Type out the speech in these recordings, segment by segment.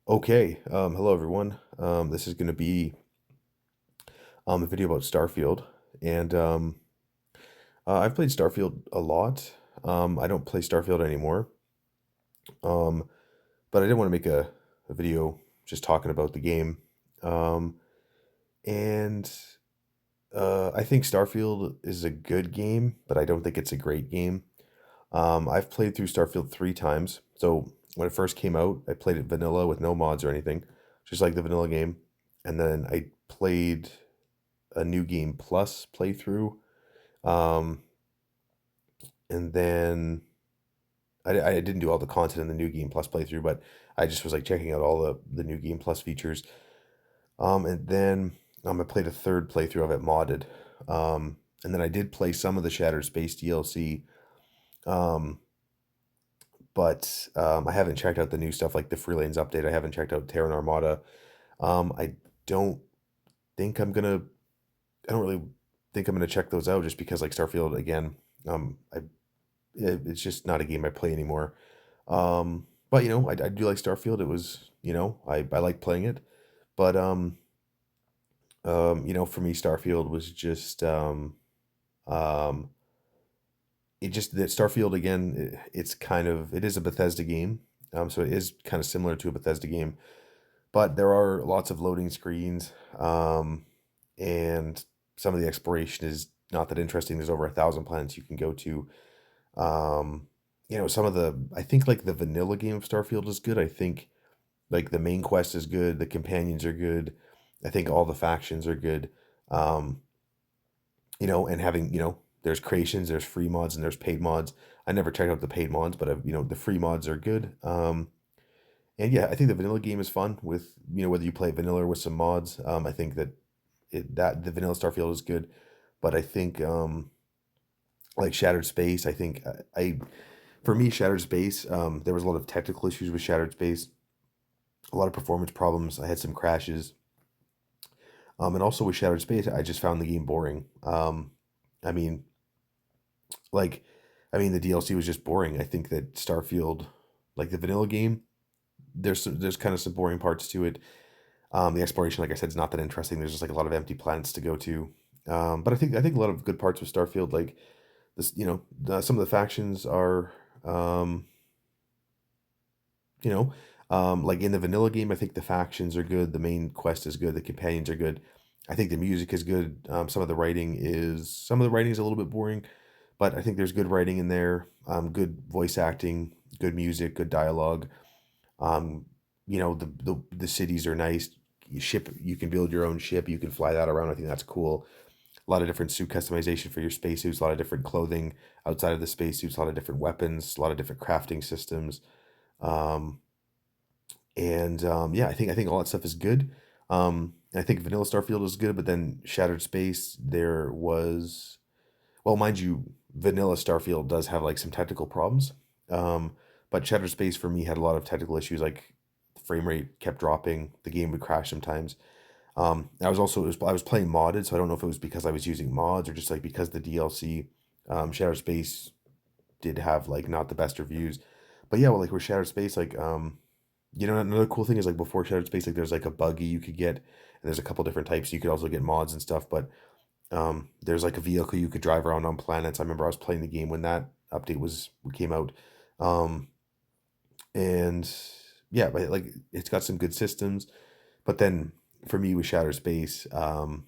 Okay, hello everyone. This is going to be a video about Starfield, and I've played Starfield a lot. I don't play Starfield anymore, um, but I did want to make a video just talking about the game. Um, and I think Starfield is a good game, but I don't think it's a great game. I've played through Starfield 3 times. So when it first came out, I played it vanilla with no mods or anything, just like the vanilla game, and then I played a new game plus playthrough. Um, and then I didn't do all the content in the new game plus playthrough, but I just was like checking out all the new game plus features. And then I played a third playthrough of it modded. And then I did play some of the Shattered Space DLC. Um, but I haven't checked out the new stuff like the Free Lanes update. I haven't checked out Terran Armada. I don't think I'm gonna. I don't really think I'm gonna check those out just because like Starfield again. I it's just not a game I play anymore. But I do like Starfield. It was, I like playing it. But for me, Starfield was just um, it just that Starfield again. It is a Bethesda game. So it is kind of similar to a Bethesda game, but there are lots of loading screens. And some of the exploration is not that interesting. There's over 1,000 planets you can go to. Um, I think like the vanilla game of Starfield is good. I think like the main quest is good. The companions are good. I think all the factions are good. Um, and having, there's creations, there's free mods, and there's paid mods. I never checked out the paid mods, but the free mods are good. And yeah, I think the vanilla game is fun with, whether you play vanilla or with some mods. I think that the vanilla Starfield is good, but I think, like Shattered Space, I think for me, Shattered Space, there was a lot of technical issues with Shattered Space, a lot of performance problems. I had some crashes. And also with Shattered Space, I just found the game boring. I mean, like, the DLC was just boring. I think that Starfield, like the vanilla game, there's kind of some boring parts to it. The exploration, like I said, is not that interesting. There's just like a lot of empty planets to go to. But I think a lot of good parts with Starfield, like this, some of the factions are, um, you know, like in the vanilla game, I think the factions are good. The main quest is good. The companions are good. I think the music is good. Some of the writing is a little bit boring, but I think there's good writing in there. Good voice acting, good music, good dialogue. Um, the cities are nice. You can build your own ship. You can fly that around. I think that's cool. A lot of different suit customization for your spacesuits. A lot of different clothing outside of the spacesuits. A lot of different weapons. A lot of different crafting systems. Um, and yeah, I think all that stuff is good. I think Vanilla Starfield is good, but then Shattered Space, there was, well, mind you, Vanilla Starfield does have like some technical problems. Um, but Shattered Space for me had a lot of technical issues, like the frame rate kept dropping, the game would crash sometimes. I was playing modded, so I don't know if it was because I was using mods or just like because the DLC, Shattered Space did have like not the best reviews. But yeah, well, like with Shattered Space, like another cool thing is like before Shattered Space, like there's like a buggy you could get, and there's a couple different types. You could also get mods and stuff, but there's like a vehicle you could drive around on planets. I remember I was playing the game when that update was came out, um, and yeah, but like it's got some good systems. But then for me with Shattered Space, I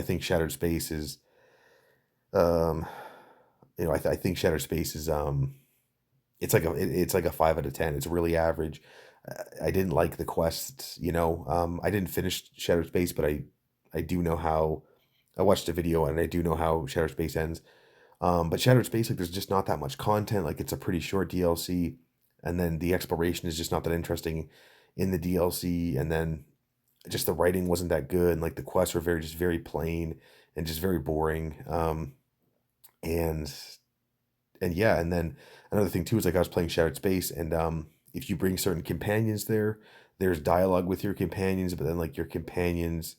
think Shattered Space is, um, I think Shattered Space is it's like a 5 out of 10. It's really average. I didn't like the quests. I didn't finish Shattered Space, but I do know how. I watched a video and I do know how Shattered Space ends. But Shattered Space, like, there's just not that much content. Like, it's a pretty short DLC, and then the exploration is just not that interesting in the DLC, and then just the writing wasn't that good, and like the quests were very plain and just very boring. And and yeah, and then another thing too is like I was playing Shattered Space, and if you bring certain companions there, there's dialogue with your companions, but then like your companions,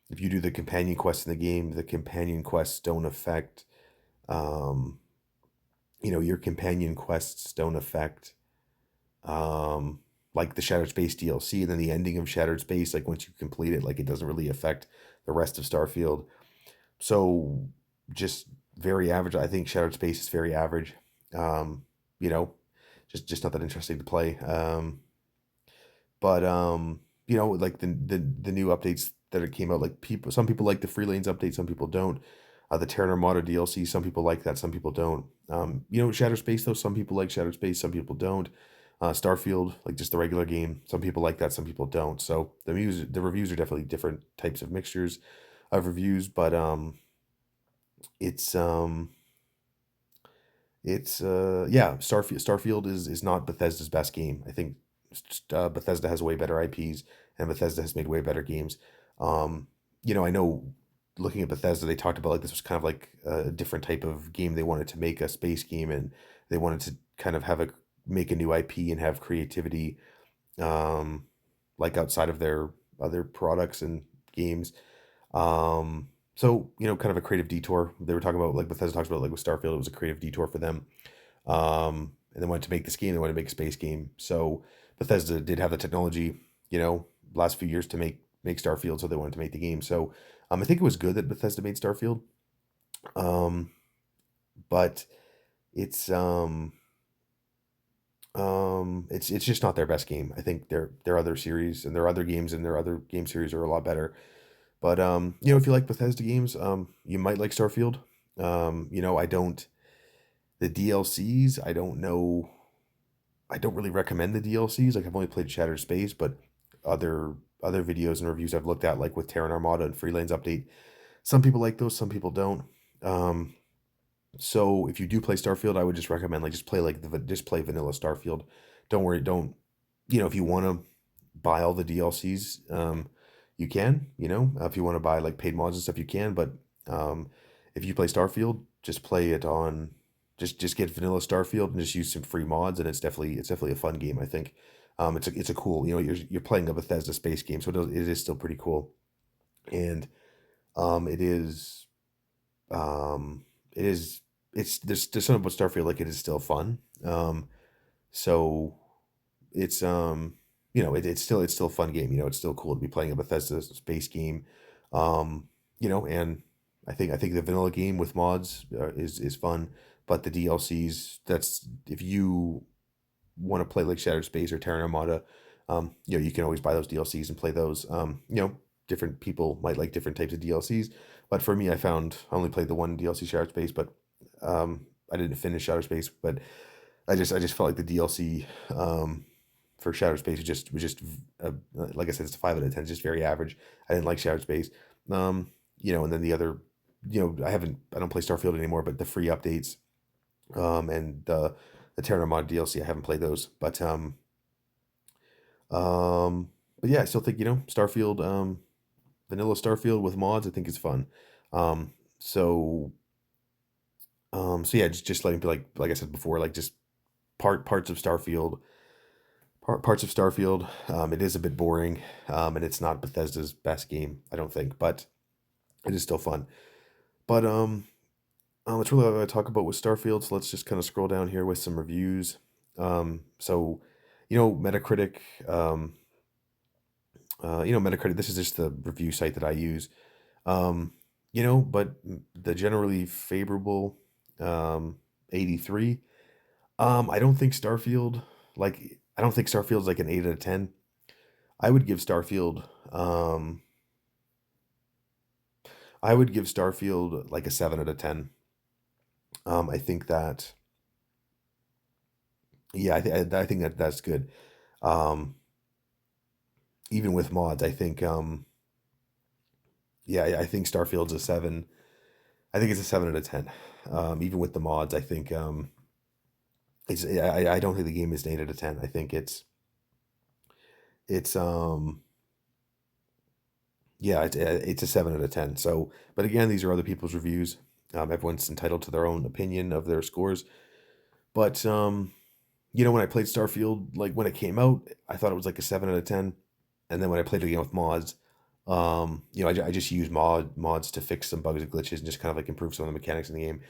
if you do the companion quests in the game, the companion quests don't affect, um, your companion quests don't affect, um, like the Shattered Space DLC, and then the ending of Shattered Space, like once you complete it, like it doesn't really affect the rest of Starfield. So just very average. I think Shattered Space is very average. Um, you know, just not that interesting to play. But like the new updates that it came out, like some people like the Free Lanes update, some people don't. The Terran Armada DLC, some people like that, some people don't. Shattered Space though, some people like Shattered Space, some people don't. Starfield, like just the regular game, some people like that, some people don't. So the reviews are definitely different types of mixtures of reviews, but it's yeah, Starfield is not Bethesda's best game. I think Bethesda has way better IPs, and Bethesda has made way better games. Um, I know looking at Bethesda, they talked about like this was kind of like a different type of game. They wanted to make a space game, and they wanted to kind of make a new IP and have creativity, um, like outside of their other products and games. Kind of a creative detour. They were talking about like Bethesda talks about like with Starfield, it was a creative detour for them. And they wanted to make this game. They wanted to make a space game. So Bethesda did have the technology, last few years to make Starfield. So they wanted to make the game. So I think it was good that Bethesda made Starfield. Um, but it's it's just not their best game. I think their other series and their other games and their other game series are a lot better. But if you like Bethesda games, you might like Starfield. I don't the DLCs. I don't know. I don't really recommend the DLCs. Like I've only played Shattered Space, but other videos and reviews I've looked at, like with Terran Armada and Freelane's update, some people like those, some people don't. Um, so if you do play Starfield, I would just recommend like just play vanilla Starfield. Don't worry, don't if you want to buy all the DLCs, you can. If you want to buy like paid mods and stuff, you can. But if you play Starfield, just play it on just get vanilla Starfield and just use some free mods, and it's definitely a fun game. I think it's a cool. You're playing a Bethesda space game, so it is still pretty cool, and it is um it is there's something about Starfield, like it is still fun. So it's it's still a fun game. It's still cool to be playing a Bethesda space game. And I think the vanilla game with mods is fun, but the DLCs, that's if you want to play like Shattered Space or Terra Armada, you can always buy those DLCs and play those. Different people might like different types of DLCs, but for me, I only played the one DLC Shattered Space, but I didn't finish Shattered Space, but I just felt like the DLC for Shattered Space was just like I said, it's a 5 out of 10. It's just very average. I didn't like Shattered Space. And then the other, I don't play Starfield anymore, but the free updates, and the Terra Mod DLC, I haven't played those, but yeah, I still think Starfield, vanilla Starfield with mods, I think is fun. Um, so so yeah, just letting like I said before, like just parts of Starfield parts of Starfield. It is a bit boring, and it's not Bethesda's best game, I don't think, but it is still fun. But that's really all I want to talk about with Starfield. So let's just kind of scroll down here with some reviews. So Metacritic. Metacritic. This is just the review site that I use. Um, but the generally favorable, 83. I don't think Starfield I don't think Starfield's like an 8 out of 10. I would give Starfield um I would give Starfield like a 7 out of 10. I think that yeah, I think that that's good. Um Even with mods, I think yeah, I think Starfield's a 7. I think it's a 7 out of 10. Even with the mods, I think I don't think the game is an 8 out of 10. I think it's yeah, it's a 7 out of 10. So, but again, these are other people's reviews. Everyone's entitled to their own opinion of their scores. But when I played Starfield, like when it came out, I thought it was like a 7 out of 10. And then when I played the game with mods, I just used mods to fix some bugs and glitches and just kind of like improve some of the mechanics in the game.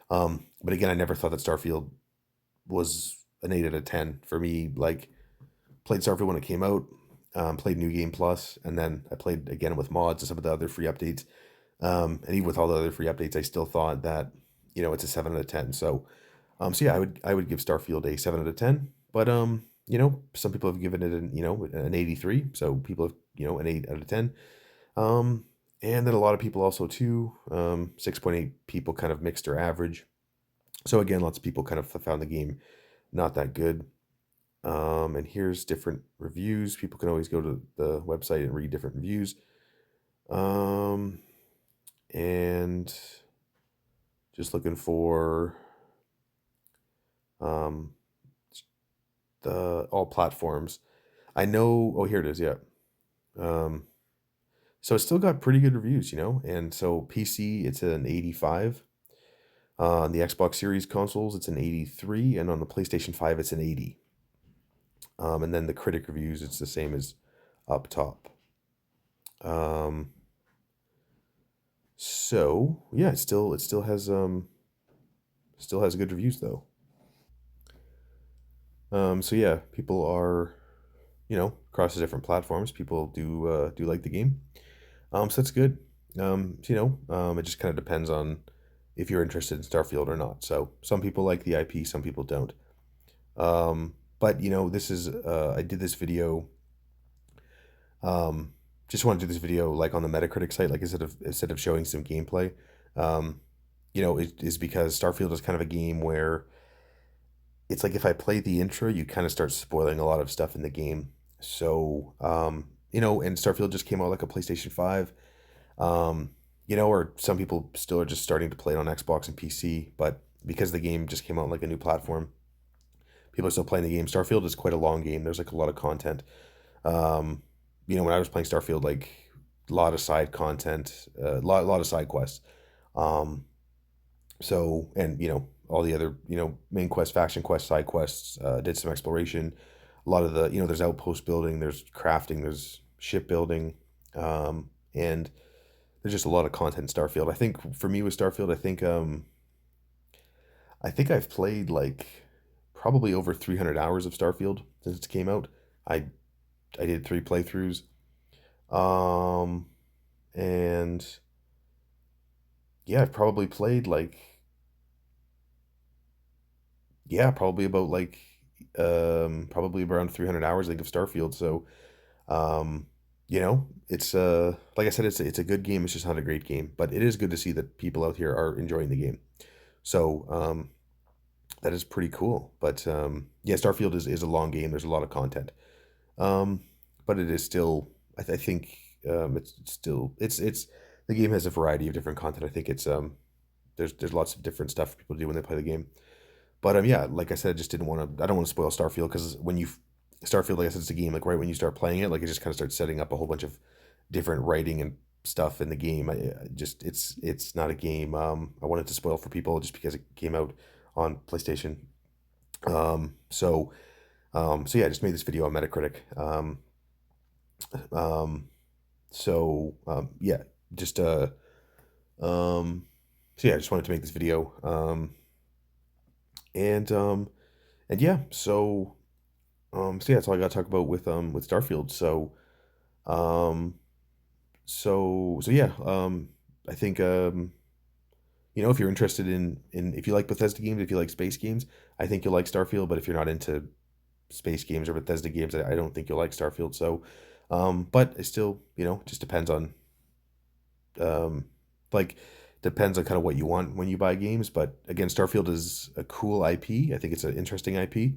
But again, I never thought that Starfield was an 8 out of 10 for me. Like played Starfield when it came out, played New Game Plus, and then I played again with mods and some of the other free updates. And even with all the other free updates, I still thought that, it's a 7 out of 10. So yeah, I would give Starfield a 7 out of 10. But some people have given it an 83. So people have an 8 out of 10. Um, and then a lot of people also too. 6.8 people kind of mixed or average. So again, lots of people kind of found the game not that good. And here's different reviews. People can always go to the website and read different reviews. Um, and just looking for um, the all platforms. I know. Oh, here it is. Yeah. Um, so it's still got pretty good reviews. And so PC, it's an 85. On the Xbox Series consoles, it's an 83, and on the PlayStation 5, it's an 80. And then the critic reviews, it's the same as up top. Um, so yeah, it still has good reviews though. So yeah, people are across the different platforms, people do like the game. So that's good. It just kind of depends on if you're interested in Starfield or not. So some people like the IP, some people don't. But this is I did this video. Um, just want to do this video like on the Metacritic site, like instead of showing some gameplay. Um, it is because Starfield is kind of a game where it's like if I play the intro, you kind of start spoiling a lot of stuff in the game. So, and Starfield just came out like a PlayStation 5. Um, or some people still are just starting to play it on Xbox and PC, but because the game just came out on like a new platform, people are still playing the game. Starfield is quite a long game. There's like a lot of content. Um, when I was playing Starfield, like a lot of side content, a lot of side quests. Um, so and all the other main quest, faction quests, side quests. Did some exploration. A lot of the there's outpost building, there's crafting, there's ship building, and there's just a lot of content in Starfield. I think for me with Starfield, I think I've played like probably over 300 hours of Starfield since it came out. I I did 3 playthroughs. Um, and yeah, I've probably played like yeah, probably about like probably around 300 hours I think of Starfield. So, it's like I said, it's a good game. It's just not a great game, but it is good to see that people out here are enjoying the game. So, that is pretty cool. But yeah, Starfield is a long game. There's a lot of content. Um, but it is still I think it's still it's the game has a variety of different content. I think it's there's lots of different stuff people do when they play the game. But yeah, like I said, I just didn't want to. I don't want to spoil Starfield because when you Starfield, like I said, it's a game. Like right when you start playing it, like it just kind of starts setting up a whole bunch of different writing and stuff in the game. I just it's not a game. I wanted to spoil for people just because it came out on PlayStation. So yeah, I just made this video on Metacritic. Um, yeah, just um, so yeah, I just wanted to make this video. And and yeah, so yeah, that's all I got to talk about with Starfield. Um, so yeah, I think if you're interested in if you like Bethesda games, if you like space games, I think you'll like Starfield. But if you're not into space games or Bethesda games, I don't think you'll like Starfield. So, but it still, just depends on um, like depends on kind of what you want when you buy games. But again, Starfield is a cool IP. I think it's an interesting IP.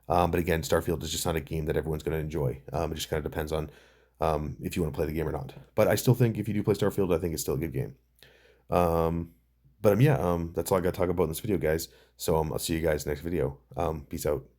But again, Starfield is just not a game that everyone's going to enjoy. It just kind of depends on if you want to play the game or not. But I still think if you do play Starfield, I think it's still a good game. Um, but yeah, that's all I got to talk about in this video, guys. So I'll see you guys next video. Peace out.